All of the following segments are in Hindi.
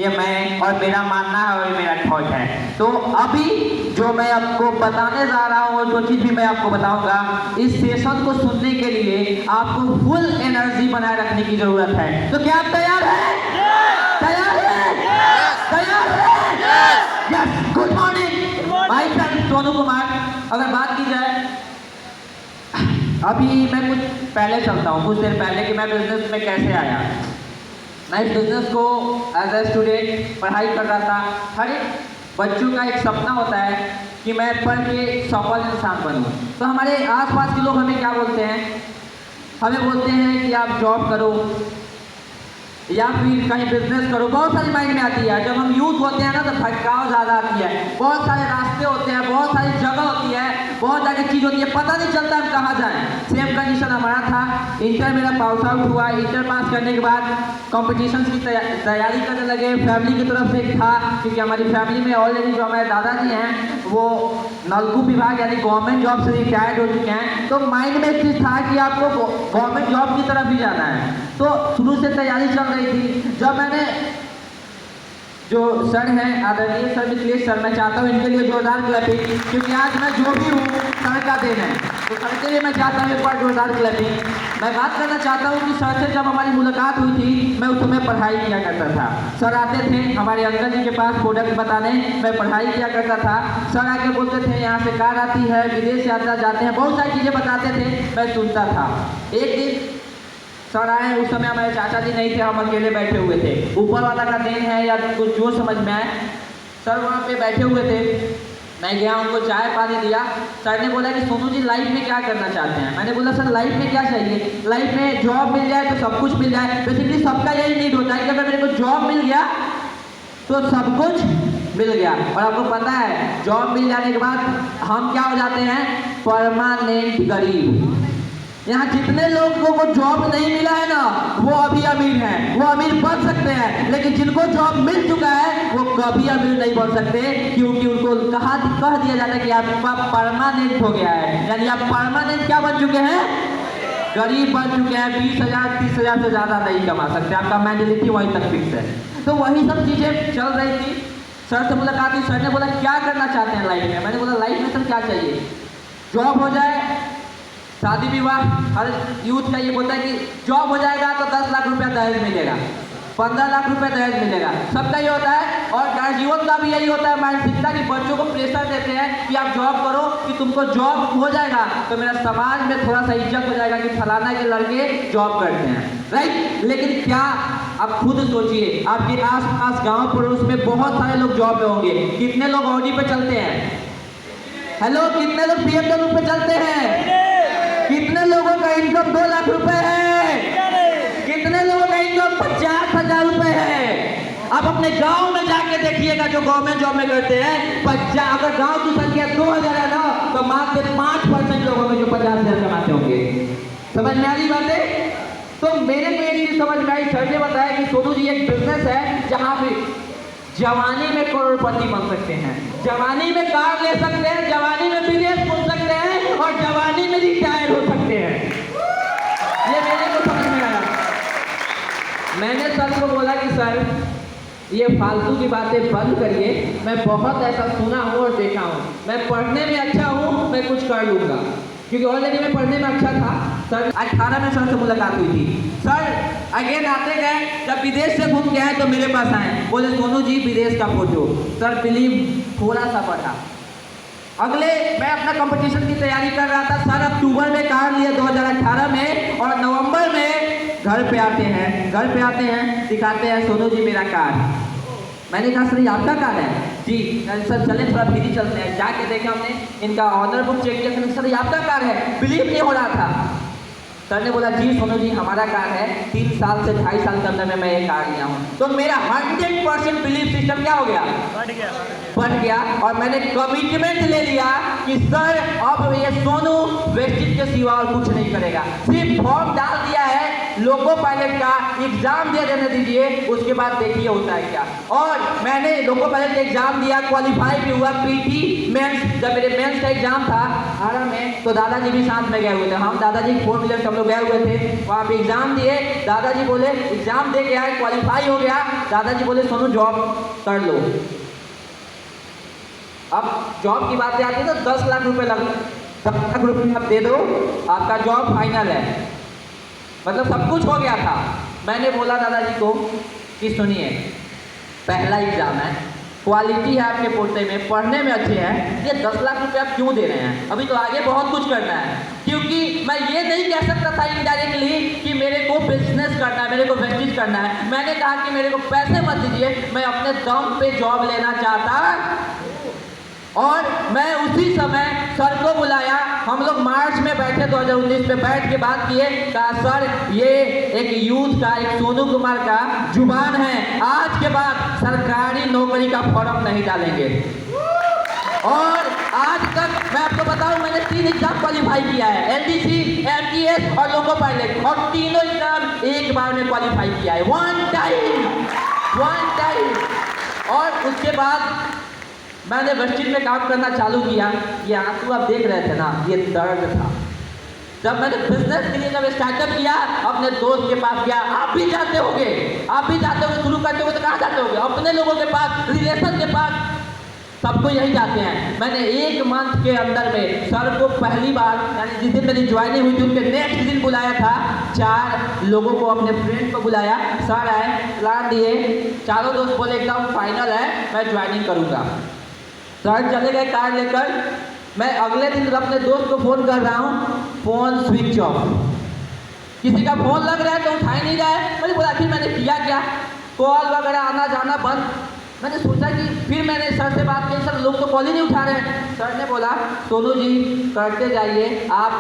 ये मैं और मेरा मानना है और मेरा थॉट है। तो अभी जो मैं आपको बताने जा रहा हूँ, जो चीज़ भी मैं आपको बताऊंगा, इस सेशन को सुनने के लिए आपको फुल एनर्जी बनाए रखने की जरूरत है। तो क्या आप तैयार हैं? तैयार हैं? तैयार हैं? Yes. Good morning my friend Sonu Kumar. अगर बात की जाए अभी मैं कुछ पहले चलता हूँ, कुछ देर पहले कि मैं बिजनेस में कैसे आया। मैं इस बिजनेस को एज ए स्टूडेंट पढ़ाई कर रहा था। हर एक बच्चों का एक सपना होता है कि मैं पढ़ के सफल इंसान बनूं। तो हमारे आसपास के लोग हमें क्या बोलते हैं? हमें बोलते हैं कि आप जॉब करो या फिर कहीं बिजनेस करो। बहुत सारी माइंड में आती है। जब हम यूथ होते हैं ना तो भटकाव ज़्यादा आती है। बहुत सारे रास्ते होते हैं, बहुत सारी जगह होती है, बहुत सारी चीज़ होती है, पता नहीं चलता हम कहाँ जाएं। सेम कंडीशन हमारा था। इंटर मेरा पास आउट हुआ। इंटर पास करने के बाद कॉम्पिटिशन की तैयारी करने लगे। फैमिली की तरफ से था, क्योंकि हमारी फैमिली में ऑलरेडी जो हमारे दादाजी हैं वो नलकूप विभाग यानी गवर्नमेंट जॉब से रिटायर्ड हो चुके हैं। तो माइंड में एक चीज़ था कि आपको गवर्नमेंट जॉब की तरफ ही जाना है। तो शुरू से तैयारी चल रही थी। जब मैंने जो सर हैं आदरणीय सर मिथिलेश सर, मैं चाहता हूँ इनके लिए जोरदार क्लैपिंग, क्योंकि आज मैं जो भी हूँ सर का देन है। तो सर के लिए मैं चाहता हूँ एक बार जोरदार क्लैपिंग। मैं बात करना चाहता हूँ कि सर से जब हमारी मुलाकात हुई थी, मैं उस समय पढ़ाई किया करता था। सर आते थे हमारे अंकल जी के पास प्रोडक्ट बताने, मैं पढ़ाई किया करता था। सर आके बोलते थे यहाँ से कार आती है, विदेश यात्रा जाते हैं, बहुत सारी चीज़ें बताते थे, मैं सुनता था। एक दिन सर आए, उस समय हमारे चाचा जी नहीं थे, हम अकेले बैठे हुए थे। ऊपर वाला का देन है या कुछ जो समझ में आए, सर वहाँ पे बैठे हुए थे। मैं गया, उनको चाय पानी दिया। सर ने बोला कि सोनू जी लाइफ में क्या करना चाहते हैं? मैंने बोला सर लाइफ में क्या चाहिए? लाइफ में जॉब मिल जाए तो सब कुछ मिल जाए। बेसिकली सबका यही नीड होता है कि अगर मेरे को जॉब मिल गया तो सब कुछ मिल गया। और आपको पता है जॉब मिल जाने के बाद हम क्या हो जाते हैं? परमानेंट गरीब। यहाँ जितने लोगों को जॉब नहीं मिला है ना, वो अभी अमीर हैं, वो अमीर बन सकते हैं। लेकिन जिनको जॉब मिल चुका है वो कभी अमीर नहीं बन सकते, क्योंकि उनको कह दिया जाता है कि आपका परमानेंट हो गया है। यानी आप परमानेंट क्या बन चुके हैं? गरीब बन चुके हैं। 20,000 30,000 से ज़्यादा नहीं कमा सकते। आपका मेंटालिटी वहीं तक फिक्स है। तो वही सब चीज़ें चल रही थी। सर से मुलाकात हुई। सर ने बोला क्या करना चाहते हैं लाइफ में? मैंने बोला लाइफ में सर क्या चाहिए? जॉब हो जाए, शादी विवाह। हर यूथ का ये बोलता है कि जॉब हो जाएगा तो 10 लाख रुपया दहेज मिलेगा, 15 लाख रुपया दहेज मिलेगा। सबका ये होता है। और ग्रेजुएट का भी यही होता है मानसिकता की बच्चों को प्रेशर देते हैं कि आप जॉब करो, कि तुमको जॉब हो जाएगा तो मेरा समाज में थोड़ा सा इज्जत हो जाएगा कि फलाना के लड़के जॉब करते हैं, राइट। लेकिन क्या आप खुद सोचिए, आपके आस-पास गाँव पड़ोस में बहुत सारे लोग जॉब में होंगे। कितने लोग ऑडी पे चलते हैं? हेलो, कितने लोग BMW पे चलते हैं? कितने लोगों का इनकम 2 लाख रुपए है? कितने लोगों का इनकम 50,000 रुपए है? आप अपने गांव में जाके देखिएगा जो गवर्नमेंट जॉब में करते हैं, अगर गांव की संख्या 2000 है ना, तो मात्र 5% लोगों में जो 50,000 कमाते होंगे। समझ में आ रही बातें? तो मेरे को एक चीज समझ में आई। सर ने बताया कि सोनू जी एक बिजनेस है जहाँ पे जवानी में करोड़पति बन सकते हैं, जवानी में कार ले सकते हैं, जवानी में विदेश घूम सकते हैं और जवानी में रिटायर हो सकते हैं। ये मेरे को समझ में आया। मैंने सर को बोला कि सर ये फालतू की बातें बंद करिए, मैं बहुत ऐसा सुना हूँ और देखा हूँ। मैं पढ़ने में अच्छा हूँ, मैं कुछ कर लूँगा, क्योंकि ऑलरेडी मैं पढ़ने में अच्छा था। सर 18 में सर से मुलाकात हुई थी। सर अगेन आते गए, जब विदेश से घूम के आए तो मेरे पास आए, बोले सोनू जी विदेश का फोटो। सर फिल्म थोड़ा सा पढ़ा। अगले मैं अपना कंपटीशन की तैयारी कर रहा था। सर अक्टूबर में कार लिए 2018 में, और नवंबर में घर पे आते हैं, दिखाते हैं सोनू जी मेरा कार। मैंने कहा सर ये आपका कार है? जी सर चले थोड़ा फ्री चलते हैं। जाके देखा हमने, इनका ऑनर बुक चेक किया, सर ये आपका कार है? बिलीव नहीं हो रहा था। सर ने बोला जी सोनू जी हमारा कार है, 3 साल से 2.5 साल के अंदर में मैं ये कार लिया हूँ। तो मेरा 100% बिलीफ सिस्टम क्या हो गया? बढ़ गया। और मैंने कमिटमेंट ले लिया कि सर अब ये सोनू वेस्टेज के सिवा और कुछ नहीं करेगा। सिर्फ फॉर्म डाल दिया है, लोको पायलट का एग्जाम दे देने दीजिए, उसके बाद देखिए होता है क्या। और मैंने लोको पायलट का एग्जाम दिया, क्वालिफाई भी हुआ। पीटी मेंस, जब मेरे मेंस का एग्जाम था 18 में, तो दादाजी भी साथ में गए हुए थे। हम दादाजी 4 व्हीलर हम लोग गए हुए थे, वहाँ पे एग्ज़ाम दिए। दादाजी बोले एग्ज़ाम दे के आए, क्वालिफाई हो गया। दादाजी बोले सोनू जॉब कर लो। अब जॉब की बात आती है तो 10 लाख रुपए लग 10 लाख रुपये आप दे दो, आपका जॉब फाइनल है। मतलब सब कुछ हो गया था। मैंने बोला दादाजी को कि सुनिए, पहला एग्ज़ाम है, क्वालिटी है आपके पोते में, पढ़ने में अच्छे हैं, ये 10 लाख रुपए आप क्यों दे रहे हैं? अभी तो आगे बहुत कुछ करना है। क्योंकि मैं ये नहीं कह सकता था इनडायरेक्टली कि मेरे को बिजनेस करना है, मेरे को वेस्टेज करना है। मैंने कहा कि मेरे को पैसे मत दीजिए, मैं अपने दम पे जॉब लेना चाहता। और मैं उसी समय सर को बुलाया। हम लोग मार्च में बैठे 2019 में, बैठ के बात किए। कहा सर ये एक यूथ का, एक सोनू कुमार का जुबान है, आज के बाद सरकारी नौकरी का फॉर्म नहीं डालेंगे। और आज तक मैं आपको बताऊं, मैंने 3 एग्जाम क्वालिफाई किया है, LDC, MTS और लोको पायलट, और तीनों एग्जाम एक बार में क्वालिफाई किया है, वन टाइम। और उसके बाद मैंने वेस्टेज में काम करना चालू किया। ये आंसू आप देख रहे थे ना, ये दर्द था। जब मैंने बिजनेस के लिए जब स्टार्टअप किया, अपने दोस्त के पास गया। आप भी जाते होगे, शुरू करते हो तो कहाँ जाते होगे? अपने लोगों के पास, रिलेशन के पास, सबको यही जाते हैं। मैंने 1 मंथ के अंदर में सर को पहली बार, यानी जिस दिन मेरी ज्वाइनिंग हुई थी उसके नेक्स्ट दिन बुलाया था। 4 लोगों को, अपने फ्रेंड को बुलाया। सर आए, प्लान दिए, चारों दोस्त बोले एकदम फाइनल है, मैं ज्वाइनिंग करूँगा। सर चले गए कार लेकर। मैं अगले दिन अपने दोस्त को फ़ोन कर रहा हूँ, फ़ोन स्विच ऑफ। किसी का फ़ोन लग रहा है तो उठा ही नहीं रहा है। मैंने बोला आखिर मैंने किया क्या? कॉल वगैरह आना जाना बंद। मैंने सोचा कि फिर मैंने सर से बात की, सर लोग तो कॉल ही नहीं उठा रहे हैं। सर ने बोला सोनू जी करते जाइए, आप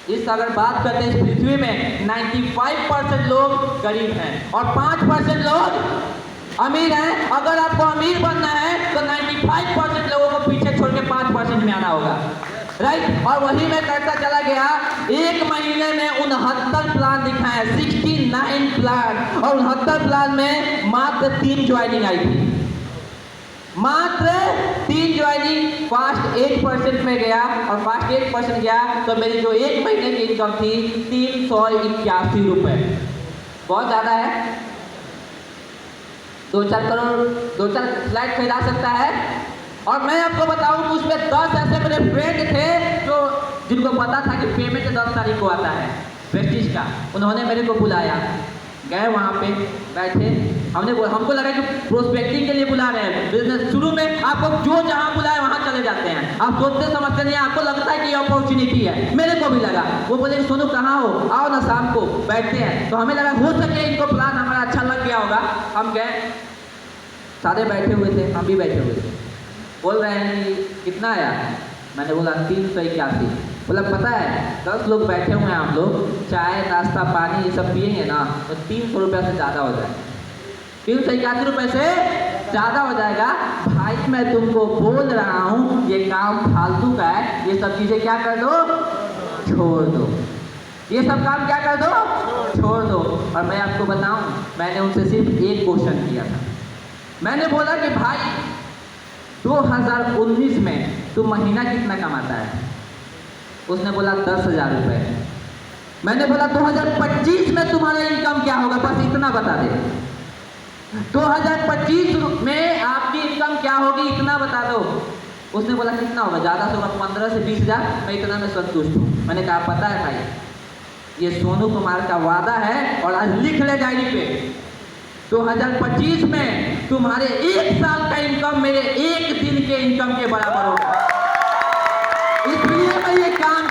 इस अगर बात करते हैं इस पृथ्वी में 95% लोग गरीब हैं और 5% लोग अमीर हैं। अगर आपको अमीर बनना है तो 95% लोगों को पीछे छोड़ के 5% में आना होगा, राइट? और वही मैं करता चला गया। 1 महीने में 69 प्लान दिखाए, 69 प्लान, और 69 प्लान में मात्र 3 ज्वाइनिंग आई थी, मात्र 3 ज्वाइनिंग। फास्ट 8% में गया, और फास्ट 8% गया तो मेरी जो 1 महीने की इनकम थी 381 रुपये। बहुत ज़्यादा है। 2-4 करोड़, 2-4 फ्लैट खरीदा सकता है। और मैं आपको बताऊं कि उसमें 10 ऐसे मेरे फ्रेंड थे जो जिनको पता था कि पेमेंट 10 तारीख को आता है वेस्टेज का। उन्होंने मेरे को बुलाया, गए वहाँ पे बैठे। हमको लगा कि प्रोस्पेक्टिंग के लिए बुला रहे हैं। बिजनेस शुरू में आपको जो जहाँ बुलाए वहाँ चले जाते हैं, आप सोचते समझते नहीं, आपको लगता है कि ये अपॉर्चुनिटी है। मेरे को भी लगा। वो बोले कि सोनू कहाँ हो, आओ ना शाम को बैठते हैं। तो हमें लगा हो सके इनको प्लान हमारा अच्छा लग गया होगा। हम गए, सारे बैठे हुए थे, हम भी बैठे हुए थे। बोल रहे हैं कि कितना आया? मैंने बोला 381। बोला पता है 10 लोग बैठे हुए हैं, हम लोग चाय नाश्ता पानी ये सब पिएंगे ना तो 300 रुपये से ज़्यादा हो जाएगा। 381 रुपये से ज़्यादा हो जाएगा। भाई मैं तुमको बोल रहा हूँ ये काम फालतू का है, ये सब चीज़ें क्या कर दो, छोड़ दो। ये सब काम क्या कर दो, छोड़ दो। और मैं आपको बताऊँ, मैंने उनसे सिर्फ एक क्वेश्चन किया था। मैंने बोला कि भाई 2019 में तू महीना कितना कमाता है? उसने बोला 10,000 रुपये। मैंने बोला 2025 में तुम्हारा इनकम क्या होगा, बस इतना बता दे। 2025 में आपकी इनकम क्या होगी, इतना बता दो। उसने बोला कितना होगा? ज़्यादा से होगा 15 से 20,000, मैं इतना में संतुष्ट हूँ। मैंने कहा पता है भाई, ये सोनू कुमार का वादा है, और आज लिख ले डायरी पे, 2025 में तुम्हारे 1 साल का इनकम मेरे 1 दिन के इनकम के बराबर होगा। इसलिए मैं ये काम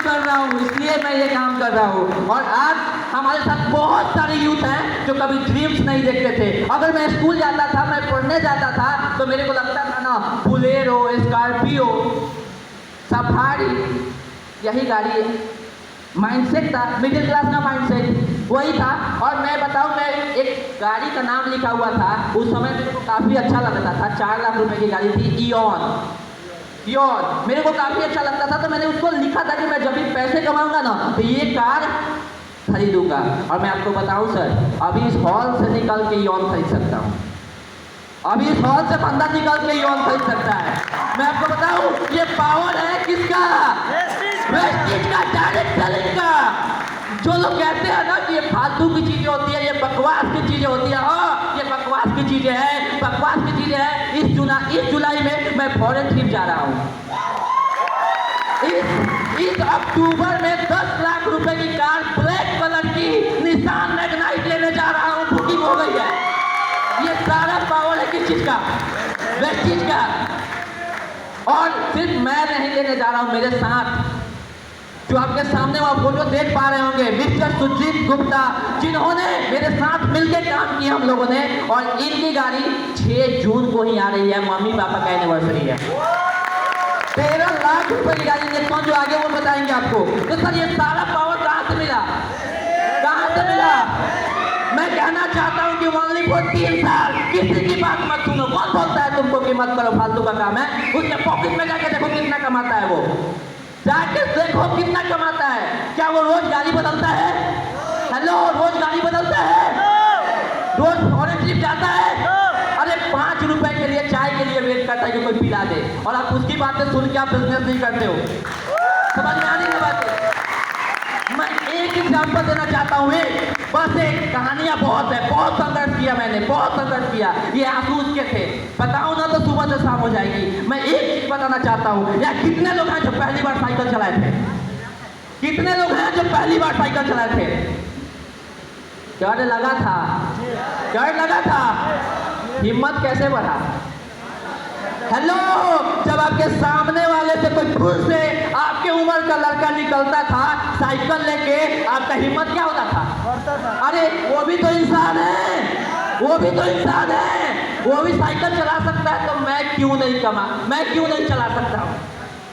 कर रहा हूँ, और आज हमारे साथ बहुत सारे यूथ हैं जो कभी ड्रीम्स नहीं देखते थे। अगर मैं स्कूल जाता था, मैं पढ़ने जाता था, तो मेरे को लगता था ना बुलेरो, स्कॉर्पियो, सफारी, यही गाड़ी माइंडसेट था, मिडिल क्लास का माइंडसेट वही था। और मैं बताऊं, मैं एक गाड़ी का नाम लिखा हुआ था, उस समय मेरे को काफ़ी अच्छा लगता था। 4 लाख रुपए की गाड़ी थी, इयॉन। मेरे को काफ़ी अच्छा लगता था, तो मैंने उसको लिखा था कि मैं जब भी पैसे कमाऊंगा ना तो ये कार खरीदूंगा। और मैं आपको बताऊं सर, अभी इस हॉल से निकल के इयॉन खरीद सकता हूँ। अभी इस हॉल से बंदा निकल के इयॉन खरीद सकता है। मैं आपको बताऊं, ये पावर है किसका? वेस्टेज का, डायरेक्ट सेलिंग का। जो लोग कहते हैं ना कि ये फालतू की चीजें होती है, ये बकवास की चीजें होती है, हाँ ये बकवास की चीजें हैं, बकवास की चीजें हैं। इस जुलाई में मैं फॉरेन ट्रिप जा रहा हूँ। इस अक्टूबर में 10 लाख रुपए की कार ब्लैक कलर की निसान मैग्नाइट लेने जा रहा हूँ, बुकिंग हो गई है। ये सारा पावर है किस चीज का? वेस्टीज का। और सिर्फ मैं नहीं लेने जा रहा हूँ, मेरे साथ जो आपके सामने वहां फोटो देख पा रहे होंगे, मिस्टर सुजीत गुप्ता, जिन्होंने मेरे साथ मिलकर काम किया हम लोगों ने, और इनकी गाड़ी 6 जून को ही आ रही है, मम्मी पापा का एनिवर्सरी है। 13 लाख रुपए की गाड़ी देखो, जो आगे वो बताएंगे आपको। तो सर ये सारा पावर कहां से मिला? कहां से मिला? मैं कहना चाहता हूं कि ओनली फॉर 3 साल किसी की बात मत सुनो। कौन बोलता है तुमको कि मत करो, फालतू का काम है? उसके पॉकेट में जाके देखो कितना कमाता है वो, जाके देखो कितना कमाता है। क्या वो रोज गाड़ी बदलता है? हेलो, रोज गाड़ी बदलता है? रोज फॉरेन ट्रिप जाता है? अरे 5 रुपए के लिए चाय के लिए वेट करता है कि कोई पिला दे, और आप उसकी बातें सुन के आप बिजनेस नहीं करते हो। समझ में आ रही है बातें? मैं एक एग्जाम्पल देना चाहता हूँ, बस एक। कहानियां बहुत है, बहुत संघर्ष किया मैंने, बहुत संघर्ष किया। ये आंसू उसके थे, बताऊं ना तो सुबह से शाम हो जाएगी। मैं एक चीज बताना चाहता हूँ, या कितने लोग हैं जो पहली बार साइकिल चलाए थे? कितने लोग हैं जो पहली बार साइकिल चलाए थे? डर लगा था, डर लगा था, हिम्मत कैसे बढ़ा? हेलो, जब आपके सामने वाले से कोई फुल से आपके उम्र का लड़का निकलता था साइकिल लेके, आपका हिम्मत क्या होता था? अरे वो भी तो इंसान है, वो भी तो इंसान है, वो भी साइकिल चला सकता है, तो मैं क्यों नहीं चला सकता हूँ?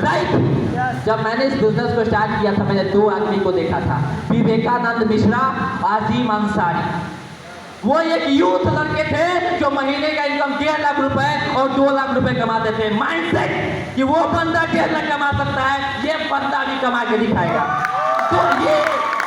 राइट। जब मैंने इस बिजनेस को स्टार्ट किया था, मैंने 2 आदमी को देखा था, विवेकानंद मिश्रा, आजीम अंसारी। वो एक यूथ लड़के थे जो महीने का इनकम 1.5 लाख रुपए और 2 लाख रुपए कमाते थे। माइंडसेट कि वो बंदा 1.5 लाख कमा सकता है, ये बंदा भी कमा के दिखाएगा। तो ये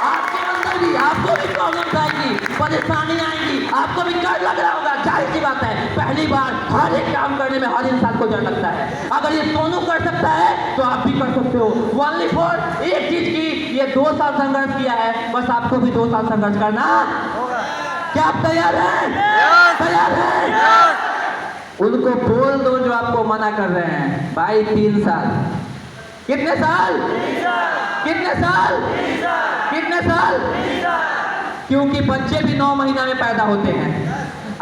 आपके अंदर भी, आपको भी प्रॉब्लम आएगी, परेशानी आएगी, आपको भी डर लग रहा होगा। जाहिर सी बात है, पहली बार हर एक काम करने में हर इंसान को डर लगता है। अगर ये सोनू कर सकता है तो आप भी कर सकते हो। ओनली फॉर एक चीज की, ये 2 साल संघर्ष किया है, बस आपको भी 2 साल संघर्ष करना। क्या आप तैयार हैं? तैयार हैं? उनको बोल दो जो आपको मना कर रहे हैं, भाई 3 साल। कितने साल? कितने साल? कितने साल? क्योंकि बच्चे भी 9 महीना में पैदा होते हैं।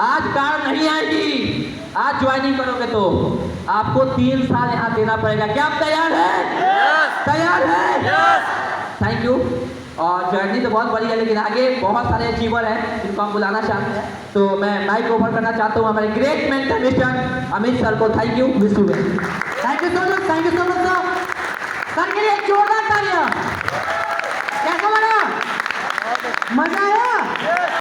आज कार नहीं आएगी, आज ज्वाइनिंग करोगे तो आपको 3 साल यहाँ देना पड़ेगा। क्या आप तैयार हैं? तैयार हैं? Thank you. और जर्नी तो बहुत बड़ी है, लेकिन आगे बहुत सारे अचीवर हैं जिनको हम बुलाना चाहते हैं। तो मैं माइक ओवर करना चाहता हूँ हमारे great mentor mister Amit sir को। Thank you, wish you well. Thank you so much, thank you so much sir. Sir के लिए एक जोरदार तालियां। कैसा लगा? मजा आया?